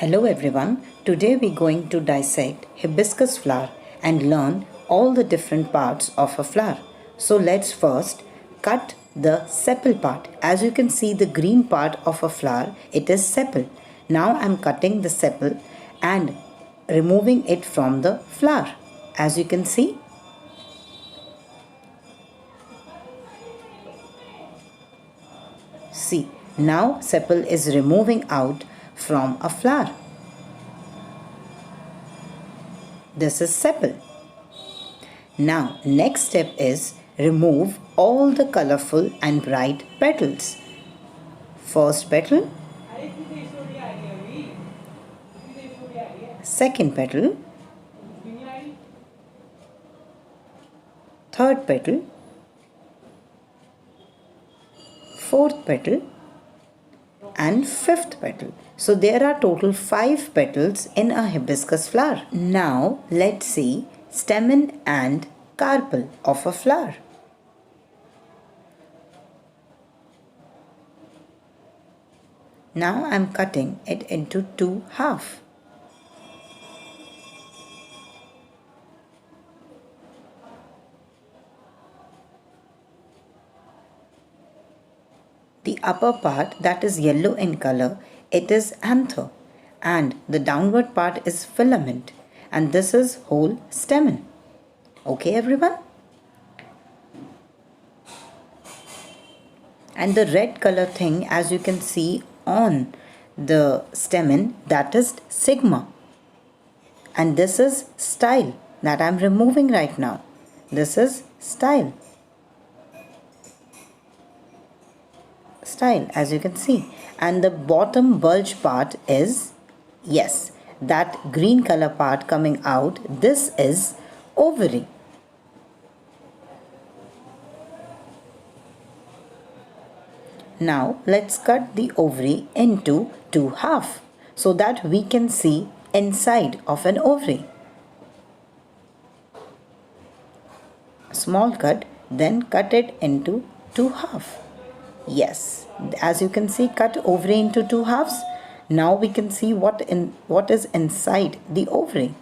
Hello everyone, today we're going to dissect hibiscus flower and learn all the different parts of a flower. So let's first cut the sepal part. As you can see, the green part of a flower, it is sepal. Now I'm cutting the sepal and removing it from the flower. As you can see, now sepal is removing out from a flower. This is sepal. Now next step is remove all the colorful and bright petals. First petal, second petal, third petal, fourth petal and fifth petal. So there are total 5 petals in a hibiscus flower. Now let's see stamen and carpel of a flower. Now I am cutting it into 2 halves. The upper part, that is yellow in color, it is anther, and the downward part is filament, and this is whole stamen. Okay everyone? And the red color thing, as you can see on the stamen, that is sigma, and this is style that I am removing right now. This is style, as you can see, and the bottom bulge part is, yes, that green color part coming out, this is ovary. Now let's cut the ovary into 2 halves so that we can see inside of an ovary. Small cut, then cut it into 2 halves. Yes, as you can see, cut ovary into 2 halves. Now we can see what is inside the ovary.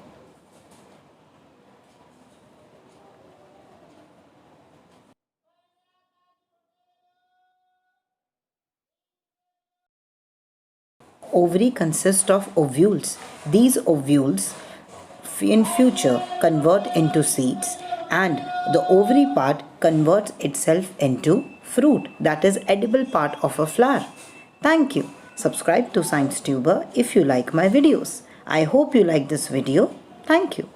Ovary consists of ovules. These ovules in future convert into seeds, and the ovary part converts itself into fruit, that is edible part of a flower. Thank you. Subscribe to Science Tuber if you like my videos. I hope you like this video. Thank you.